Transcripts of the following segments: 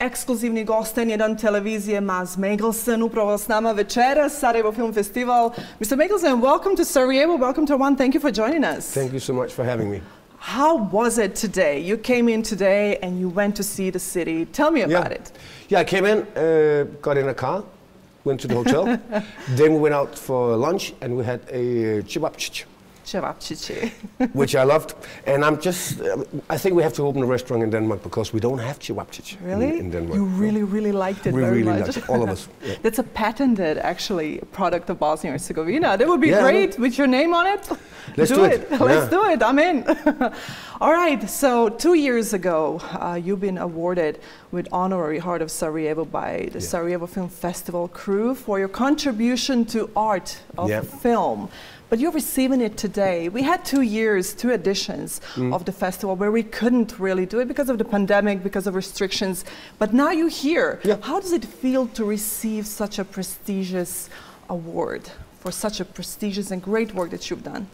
ekskluzivni gost N1 televizije Maz Mikkelsen, upravo s nama večeras, Sarajevo Film Festival. Mr. Mikkelsen, welcome to Sarajevo, welcome to One. Thank you for joining us. Thank you so much for having me. How was it today? You came in today and you went to see the city. Tell me about it. Yeah, I came in, got in a car, went to the hotel, then we went out for lunch and we had a cevapcici. Which I loved, and I think we have to open a restaurant in Denmark because we don't have cevapcici in Denmark. You really liked it we very really much. liked it, all of us. Yeah. That's a patented, actually, product of Bosnia and Herzegovina. That would be great with your name on it. Let's do it. Let's do it. I'm in. All right. So 2 years ago, you've been awarded with Honorary Heart of Sarajevo by the Sarajevo Film Festival crew for your contribution to art of film. But you're receiving it today. We had 2 years, 2 editions of the festival where we couldn't really do it because of the pandemic, because of restrictions. But now you're here. Yeah. How does it feel to receive such a prestigious award for such a prestigious and great work that you've done?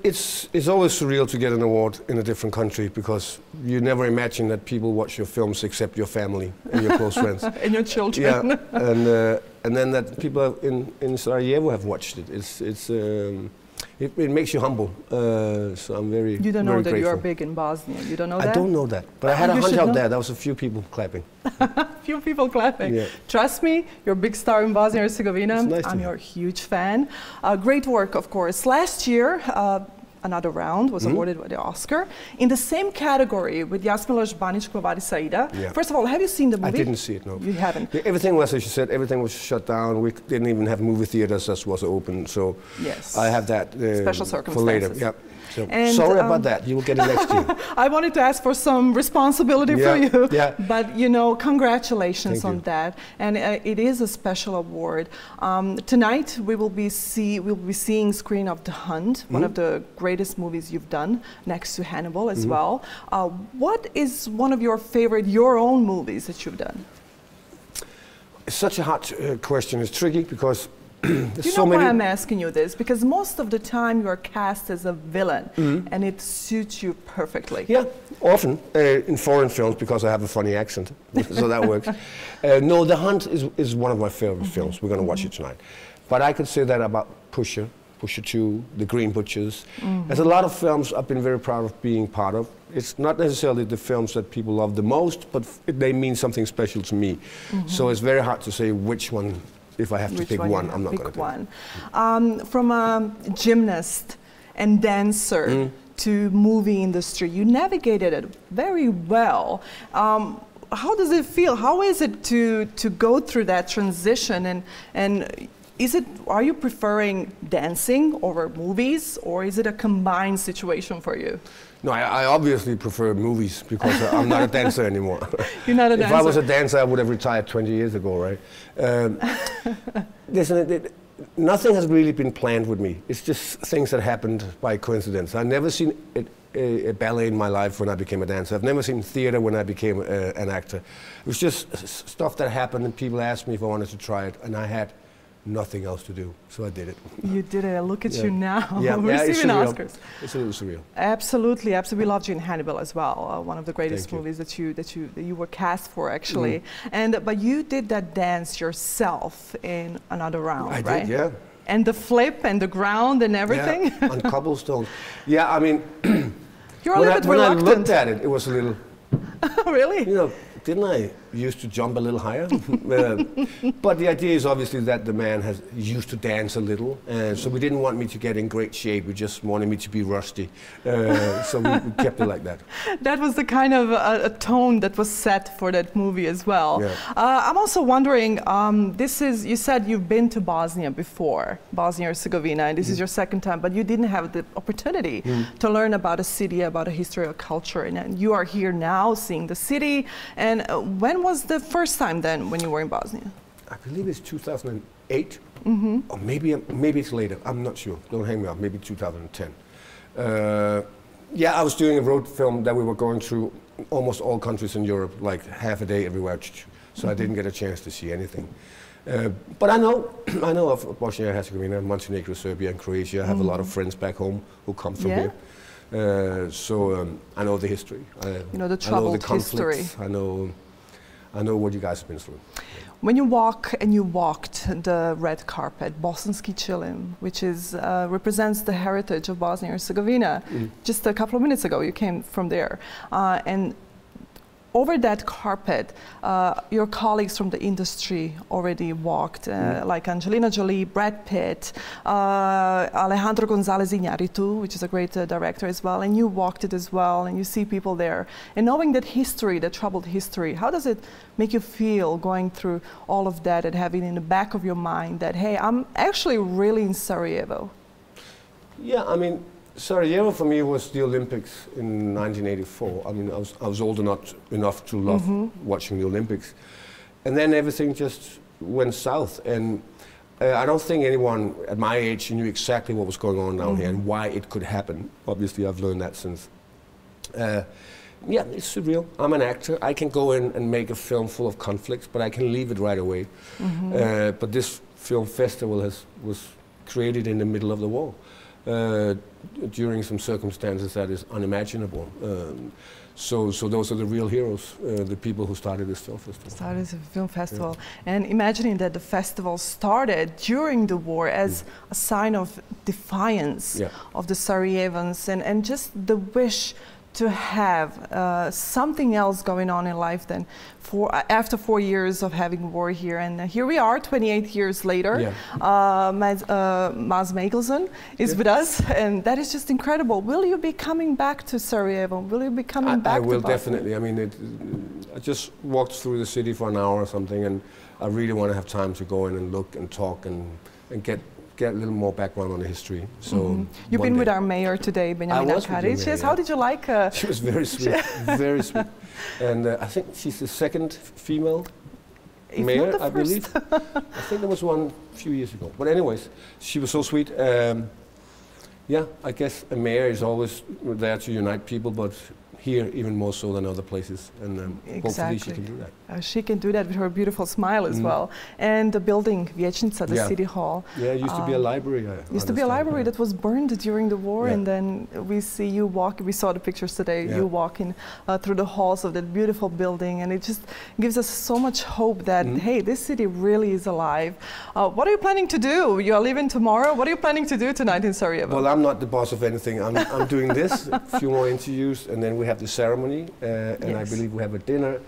It's always surreal to get an award in a different country because you never imagine that people watch your films except your family and your close friends. And your children. Yeah, and then that people in Sarajevo have watched it. It makes you humble. So I'm very You don't know that grateful. you are big in Bosnia. You don't know that? I don't know that, but I had a hunch out there. There was a few people clapping. Few people clapping. Yeah. Trust me, you're a big star in Bosnia and Herzegovina. Nice I'm your huge fan. Great work, of course. Last year, Another Round was awarded with the Oscar in the same category with Jasmila Žbanić Glavaris Aida. Yeah. First of all, have you seen the movie? I didn't see it, no. You haven't? Yeah, everything was, as you said, everything was shut down. We didn't even have movie theaters that was open, so I have that special circumstances. For later. Yeah. So sorry about that. You will get it next year. I wanted to ask for some responsibility for you, but you know, congratulations on that. And it is a special award. Tonight we will be seeing screen of The Hunt, one of the greatest movies you've done, next to Hannibal as well. What is one of your own movies that you've done? It's such a hard question. It's tricky because you know why I'm asking you this? Because most of the time you are cast as a villain, and it suits you perfectly. Yeah, often in foreign films because I have a funny accent, so that works. No, The Hunt is one of my favorite films. We're going to watch it tonight. But I could say that about Pusher 2, The Green Butchers. There's a lot of films I've been very proud of being part of. It's not necessarily the films that people love the most, but they mean something special to me. So it's very hard to say which one. If I have to pick one, I'm not going to pick one. From a gymnast and dancer to movie industry, you navigated it very well. How does it feel? How is it to go through that transition? And are you preferring dancing over movies, or is it a combined situation for you? No, I obviously prefer movies because I'm not a dancer anymore. You're not a dancer? If I was a dancer, I would have retired 20 years ago, right? Listen, nothing has really been planned with me. It's just things that happened by coincidence. I've never seen a ballet in my life when I became a dancer. I've never seen theater when I became an actor. It was just stuff that happened and people asked me if I wanted to try it, and I had nothing else to do, so I did it. You did it. Look at you now, yeah, receiving Oscars. It's a little surreal. Absolutely, absolutely. We loved you in Hannibal as well. One of the greatest movies that you were cast for, actually. But you did that dance yourself in Another Round, right? I did, yeah. And the flip and the ground and everything. Yeah, on cobblestones. Yeah, I mean, you're a little bit reluctant. When I looked at it was a little. Really? You know, didn't I used to jump a little higher? But the idea is obviously that the man used to dance a little, so we didn't want me to get in great shape. We just wanted me to be rusty, so we kept it like that. That was the kind of a tone that was set for that movie as well. Yeah. I'm also wondering, you said you've been to Bosnia before, Bosnia-Herzegovina, and this is your second time, but you didn't have the opportunity to learn about a city, about a history, a culture, and you are here now seeing the city. And when was the first time then when you were in Bosnia? I believe it's 2008, or maybe it's later. I'm not sure. Don't hang me up. Maybe 2010. Yeah, I was doing a road film that we were going through almost all countries in Europe, like half a day everywhere. So I didn't get a chance to see anything. But I know of Bosnia and Herzegovina, Montenegro, Serbia, and Croatia. I have a lot of friends back home who come from here. So I know the history. You know the troubled history. I I know what you guys have been through. When you walk and you walked the red carpet, Bosanski Chilim, which is, represents the heritage of Bosnia and Herzegovina, just a couple of minutes ago you came from there. And over that carpet, your colleagues from the industry already walked, like Angelina Jolie, Brad Pitt, Alejandro González Iñárritu, which is a great director as well, and you walked it as well, and you see people there. And knowing that history, that troubled history, how does it make you feel going through all of that and having in the back of your mind that, hey, I'm actually really in Sarajevo? Yeah, I mean, Sarajevo for me was the Olympics in 1984. I mean, I was old enough to love watching the Olympics. And then everything just went south. And I don't think anyone at my age knew exactly what was going on down here and why it could happen. Obviously, I've learned that since. Yeah, it's surreal. I'm an actor. I can go in and make a film full of conflicts, but I can leave it right away. But this film festival was created in the middle of the war. During some circumstances that is unimaginable. So those are the real heroes, the people who started this film festival. Started the film festival. Yeah. And imagining that the festival started during the war as a sign of defiance of the Sarajevans and just the wish to have something else going on in life than after 4 years of having war here. And here we are, 28 years later. Mas Mikkelsen is with us, and that is just incredible. Will you be coming back to Sarajevo? Will you be coming back to Bosnia? I will definitely. I mean, I just walked through the city for an hour or something, and I really want to have time to go in and look and talk and get a little more background on the history. So you've been with our mayor today, Benjamina Karic. Yes, how did you like her? She was very sweet, very sweet. And I think she's the second female mayor, I believe. I think there was one a few years ago. But anyways, she was so sweet. Yeah, I guess a mayor is always there to unite people, but here even more so than other places, and hopefully she can do that. She can do that with her beautiful smile as well. And the building, Vijećnica, the city hall. Yeah, it used to be a library. Used to be a library that was burned during the war, and then we see you walk, we saw the pictures today, you walking through the halls of that beautiful building, and it just gives us so much hope that, hey, this city really is alive. What are you planning to do? You are leaving tomorrow. What are you planning to do tonight in Sarajevo? Well, I'm not the boss of anything. I'm doing this, a few more interviews, and then we have the ceremony, and I believe we have a dinner,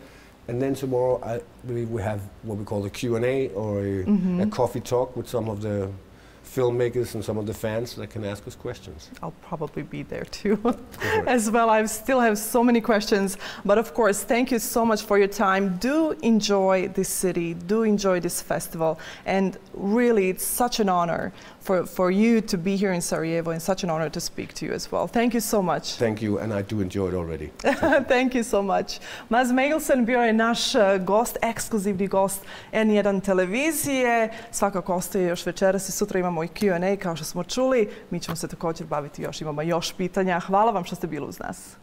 and then tomorrow I believe we have what we call a Q&A or a coffee talk with some of the filmmakers and some of the fans that can ask us questions. I'll probably be there too as well. I still have so many questions, but of course, thank you so much for your time. Do enjoy this city, do enjoy this festival, and really it's such an honor for you to be here in Sarajevo, and such an honor to speak to you as well. Thank you so much. Thank you, and I do enjoy it already. Thank you so much. Mas Mikkelsen bio je naš gost, ekskluzivni gost N1 televizije. Svakako ostaje još večeras i sutra imamo i Q&A kao što smo čuli. Mi ćemo se također baviti imamo još pitanja. Hvala vam što ste bili uz nas.